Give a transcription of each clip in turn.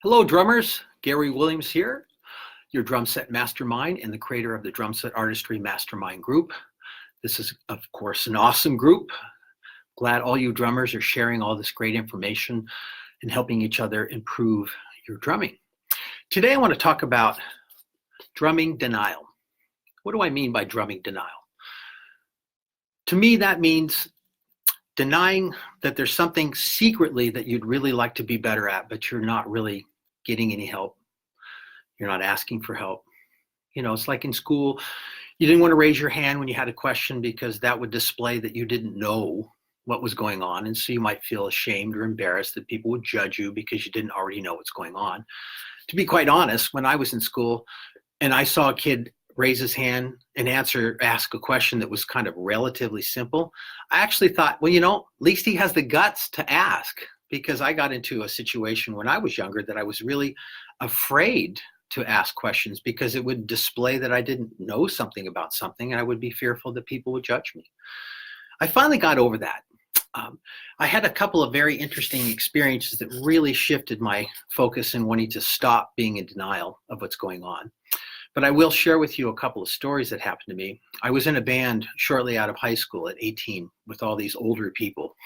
Hello, drummers. Gary Williams here, your drum set mastermind and the creator of the Drumset Artistry Mastermind group. This is, of course, an awesome group. Glad all you drummers are sharing all this great information and helping each other improve your drumming. Today, I want to talk about drumming denial. What do I mean by drumming denial? To me, that means denying that there's something secretly that you'd really like to be better at, but you're not really getting any help. You're not asking for help. You know, it's like in school, you didn't want to raise your hand when you had a question because that would display that you didn't know what was going on. And so you might feel ashamed or embarrassed that people would judge you because you didn't already know what's going on. To be quite honest, when I was in school and I saw a kid raise his hand and ask a question that was kind of relatively simple, I actually thought, well, you know, at least he has the guts to ask, because I got into a situation when I was younger that I was really afraid to ask questions because it would display that I didn't know something about something and I would be fearful that people would judge me. I finally got over that. I had a couple of very interesting experiences that really shifted my focus in wanting to stop being in denial of what's going on. But I will share with you a couple of stories that happened to me. I was in a band shortly out of high school at 18 with all these older people.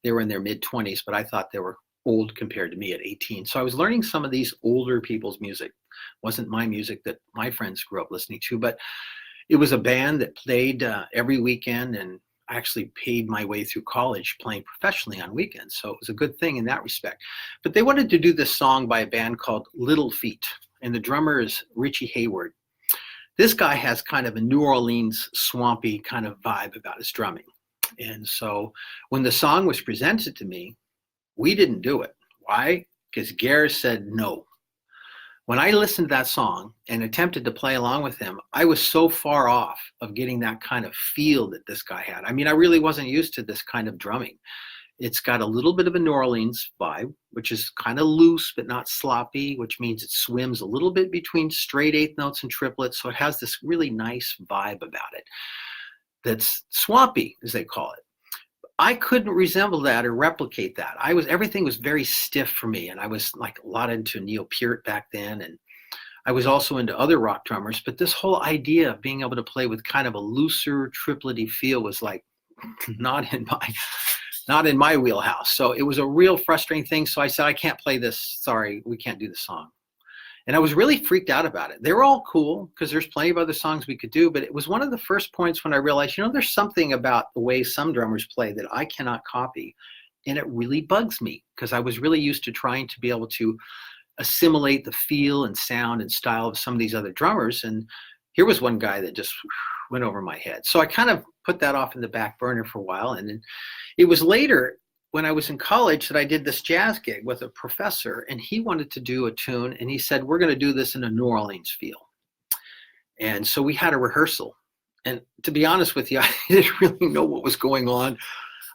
They were in their mid-20s, but I thought they were old compared to me at 18. So I was learning some of these older people's music. It wasn't my music that my friends grew up listening to, but it was a band that played every weekend, and I actually paid my way through college playing professionally on weekends. So it was a good thing in that respect. But they wanted to do this song by a band called Little Feat, and the drummer is Richie Hayward. This guy has kind of a New Orleans swampy kind of vibe about his drumming. And so when the song was presented to me, we didn't do it. Why? Because Garey said no. When I listened to that song and attempted to play along with him, I was so far off of getting that kind of feel that this guy had. I mean, I really wasn't used to this kind of drumming. It's got a little bit of a New Orleans vibe, which is kind of loose but not sloppy, which means it swims a little bit between straight eighth notes and triplets. So it has this really nice vibe about it that's swampy, as they call it. I couldn't resemble that or replicate that. Everything was very stiff for me, and I was like a lot into Neil Peart back then, and I was also into other rock drummers. But this whole idea of being able to play with kind of a looser, triplety feel was like not in my wheelhouse. So it was a real frustrating thing. So I said, I can't play this. Sorry, we can't do the song. And I was really freaked out about it. They were all cool because there's plenty of other songs we could do, but it was one of the first points when I realized, you know, there's something about the way some drummers play that I cannot copy. And it really bugs me because I was really used to trying to be able to assimilate the feel and sound and style of some of these other drummers. And here was one guy that just went over my head. So I kind of put that off in the back burner for a while. And then it was later when I was in college that I did this jazz gig with a professor, and he wanted to do a tune, and he said, we're going to do this in a New Orleans feel. And so we had a rehearsal. And to be honest with you, I didn't really know what was going on.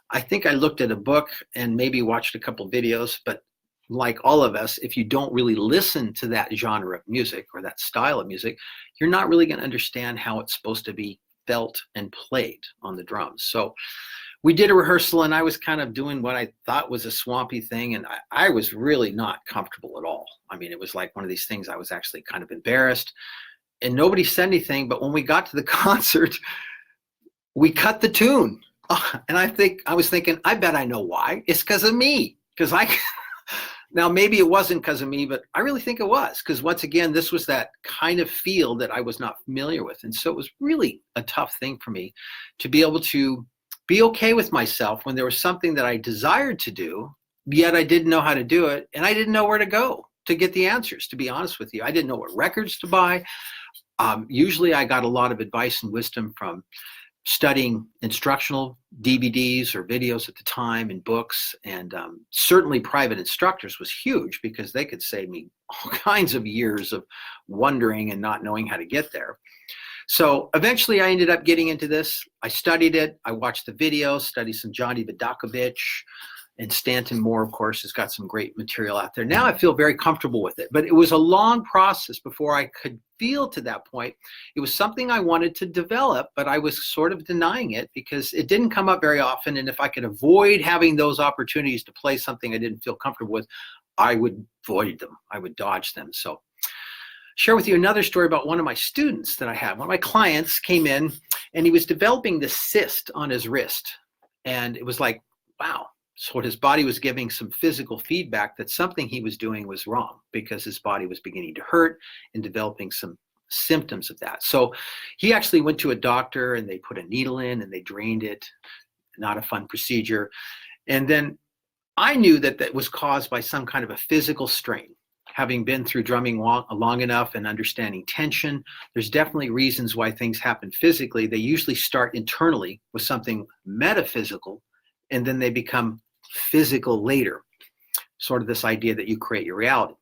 I think I looked at a book and maybe watched a couple videos, but like all of us, if you don't really listen to that genre of music or that style of music, you're not really going to understand how it's supposed to be felt and played on the drums. So we did a rehearsal, and I was kind of doing what I thought was a swampy thing, and I was really not comfortable at all. I mean, it was like one of these things I was actually kind of embarrassed, and nobody said anything. But when we got to the concert, we cut the tune. And I was thinking, I bet I know why. It's because of me. Now, maybe it wasn't because of me, but I really think it was. Because once again, this was that kind of feel that I was not familiar with. And so it was really a tough thing for me to be able to be okay with myself when there was something that I desired to do, yet I didn't know how to do it, and I didn't know where to go to get the answers, to be honest with you. I didn't know what records to buy. Usually I got a lot of advice and wisdom from studying instructional DVDs or videos at the time and books, and certainly private instructors was huge because they could save me all kinds of years of wondering and not knowing how to get there. So eventually I ended up getting into this. I studied it. I watched the videos, studied some Johnny Vidakovich, and Stanton Moore, of course, has got some great material out there. Now I feel very comfortable with it, but it was a long process before I could feel to that point. It was something I wanted to develop, but I was sort of denying it because it didn't come up very often. And if I could avoid having those opportunities to play something I didn't feel comfortable with, I would avoid them. I would dodge them. So share with you another story about one of my students that I have. One of my clients came in and he was developing this cyst on his wrist. And it was like, wow. So his body was giving some physical feedback that something he was doing was wrong because his body was beginning to hurt and developing some symptoms of that. So he actually went to a doctor and they put a needle in and they drained it. Not a fun procedure. And then I knew that that was caused by some kind of a physical strain. Having been through drumming long enough and understanding tension, there's definitely reasons why things happen physically. They usually start internally with something metaphysical, and then they become physical later. Sort of this idea that you create your reality.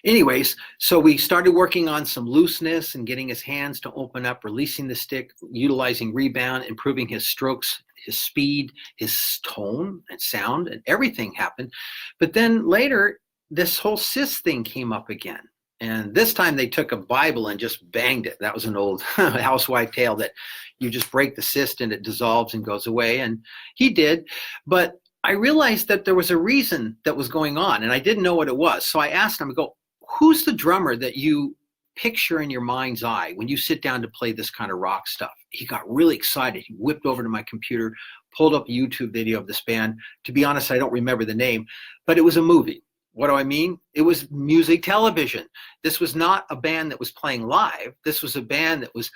Anyways, so we started working on some looseness and getting his hands to open up, releasing the stick, utilizing rebound, improving his strokes, his speed, his tone and sound, and everything happened. But then later, this whole cyst thing came up again. And this time they took a Bible and just banged it. That was an old housewife tale that you just break the cyst and it dissolves and goes away. And he did. But I realized that there was a reason that was going on and I didn't know what it was. So I asked him, I go, who's the drummer that you picture in your mind's eye when you sit down to play this kind of rock stuff? He got really excited. He whipped over to my computer, pulled up a YouTube video of this band. To be honest, I don't remember the name, but it was a movie. What do I mean? It was music television. This was not a band that was playing live. This was a band that was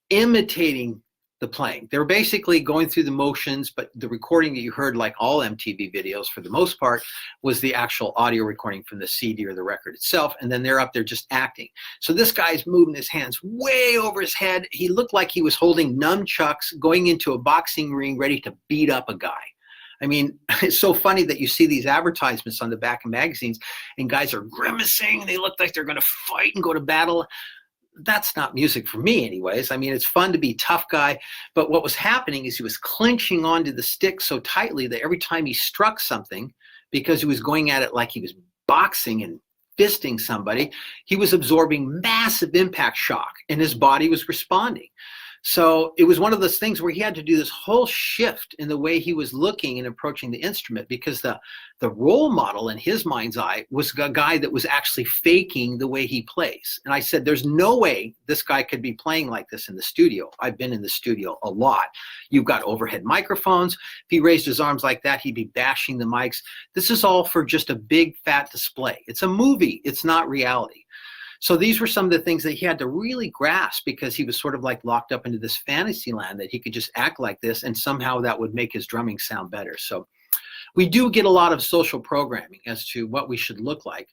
imitating the playing. They were basically going through the motions, but the recording that you heard, like all MTV videos for the most part, was the actual audio recording from the CD or the record itself. And then they're up there just acting. So this guy's moving his hands way over his head. He looked like he was holding nunchucks going into a boxing ring ready to beat up a guy. I mean, it's so funny that you see these advertisements on the back of magazines and guys are grimacing. They look like they're going to fight and go to battle. That's not music for me anyways. I mean, it's fun to be a tough guy, but what was happening is he was clenching onto the stick so tightly that every time he struck something, because he was going at it like he was boxing and fisting somebody, he was absorbing massive impact shock and his body was responding. So it was one of those things where he had to do this whole shift in the way he was looking and approaching the instrument, because the role model in his mind's eye was a guy that was actually faking the way he plays. And I said, there's no way this guy could be playing like this in the studio. I've been in the studio a lot. You've got overhead microphones. If he raised his arms like that, he'd be bashing the mics. This is all for just a big fat display. It's a movie. It's not reality. So these were some of the things that he had to really grasp, because he was sort of like locked up into this fantasy land that he could just act like this and somehow that would make his drumming sound better. So we do get a lot of social programming as to what we should look like.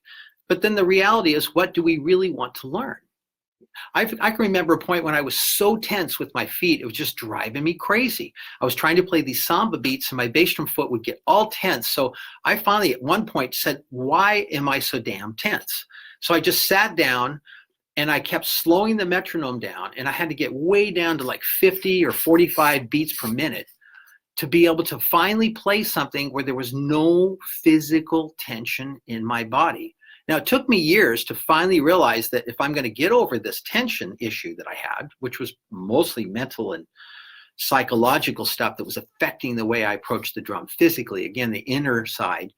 But then the reality is, what do we really want to learn? I can remember a point when I was so tense with my feet, it was just driving me crazy. I was trying to play these samba beats and my bass drum foot would get all tense. So I finally at one point said, why am I so damn tense? So I just sat down and I kept slowing the metronome down, and I had to get way down to like 50 or 45 beats per minute to be able to finally play something where there was no physical tension in my body. Now, it took me years to finally realize that if I'm going to get over this tension issue that I had, which was mostly mental and psychological stuff that was affecting the way I approached the drum physically, again, the inner side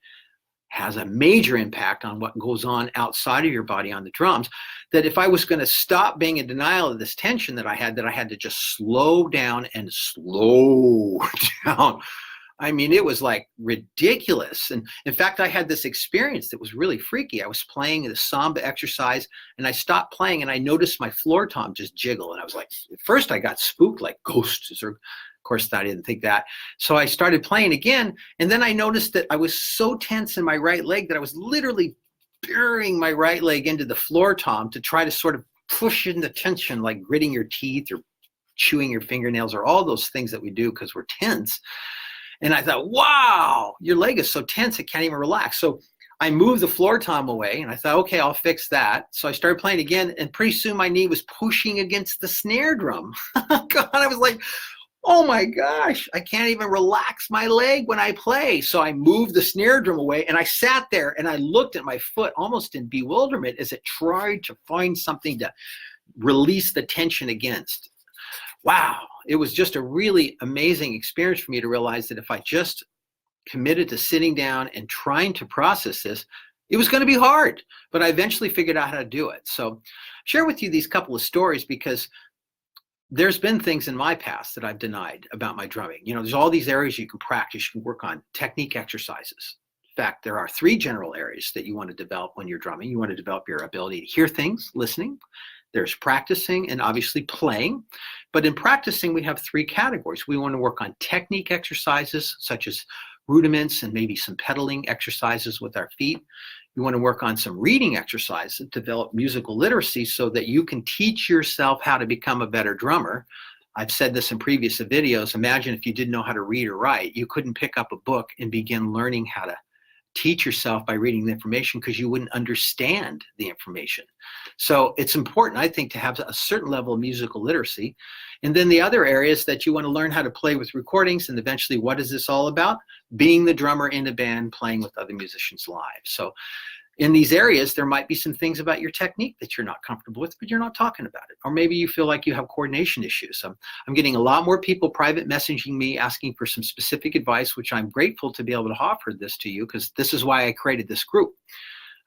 has a major impact on what goes on outside of your body on the drums, that if I was going to stop being in denial of this tension that I had to just slow down and slow down. I mean, it was like ridiculous. And in fact, I had this experience that was really freaky. I was playing the samba exercise and I stopped playing and I noticed my floor tom just jiggle. And I was like, at first I got spooked like ghosts, or of course, I didn't think that. So I started playing again. And then I noticed that I was so tense in my right leg that I was literally burying my right leg into the floor tom to try to sort of push in the tension, like gritting your teeth or chewing your fingernails, or all those things that we do because we're tense. And I thought, wow, your leg is so tense, it can't even relax. So I moved the floor tom away and I thought, okay, I'll fix that. So I started playing again, and pretty soon my knee was pushing against the snare drum. God, I was like, oh my gosh, I can't even relax my leg when I play. So I moved the snare drum away and I sat there and I looked at my foot almost in bewilderment as it tried to find something to release the tension against. Wow, it was just a really amazing experience for me to realize that if I just committed to sitting down and trying to process this, it was going to be hard, but I eventually figured out how to do it. So share with you these couple of stories because there's been things in my past that I've denied about my drumming. You know, there's all these areas you can practice, you can work on technique exercises. In fact, there are 3 general areas that you want to develop when you're drumming. You want to develop your ability to hear things, listening. There's practicing and obviously playing. But in practicing, we have 3 categories. We want to work on technique exercises, such as rudiments and maybe some pedaling exercises with our feet. You want to work on some reading exercises, develop musical literacy so that you can teach yourself how to become a better drummer. I've said this in previous videos. Imagine if you didn't know how to read or write, you couldn't pick up a book and begin learning how to teach yourself by reading the information because you wouldn't understand the information. So it's important, I think, to have a certain level of musical literacy. And then the other areas that you want to learn how to play with recordings, and eventually what is this all about? Being the drummer in a band, playing with other musicians live. So in these areas, there might be some things about your technique that you're not comfortable with, but you're not talking about it. Or maybe you feel like you have coordination issues. I'm getting a lot more people private messaging me asking for some specific advice, which I'm grateful to be able to offer this to you because this is why I created this group.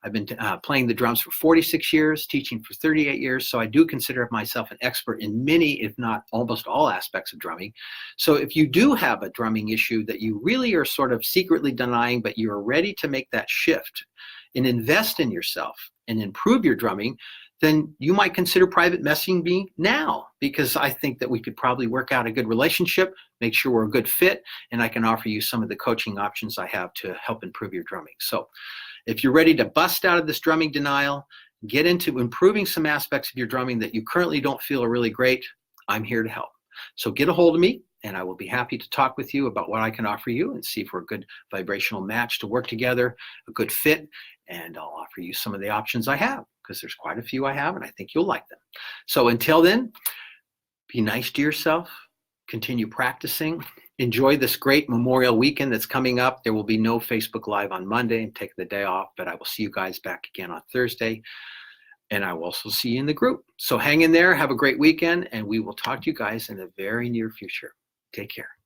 I've been playing the drums for 46 years, teaching for 38 years, so I do consider myself an expert in many, if not almost all aspects of drumming. So if you do have a drumming issue that you really are sort of secretly denying, but you're ready to make that shift and invest in yourself and improve your drumming, then you might consider private messaging me now, because I think that we could probably work out a good relationship, make sure we're a good fit, and I can offer you some of the coaching options I have to help improve your drumming. So if you're ready to bust out of this drumming denial, get into improving some aspects of your drumming that you currently don't feel are really great, I'm here to help. So get a hold of me, and I will be happy to talk with you about what I can offer you and see if we're a good vibrational match to work together, a good fit, and I'll offer you some of the options I have, because there's quite a few I have, and I think you'll like them. So until then, be nice to yourself, continue practicing, enjoy this great Memorial weekend that's coming up. There will be no Facebook Live on Monday and take the day off, but I will see you guys back again on Thursday, and I will also see you in the group. So hang in there, have a great weekend, and we will talk to you guys in the very near future. Take care.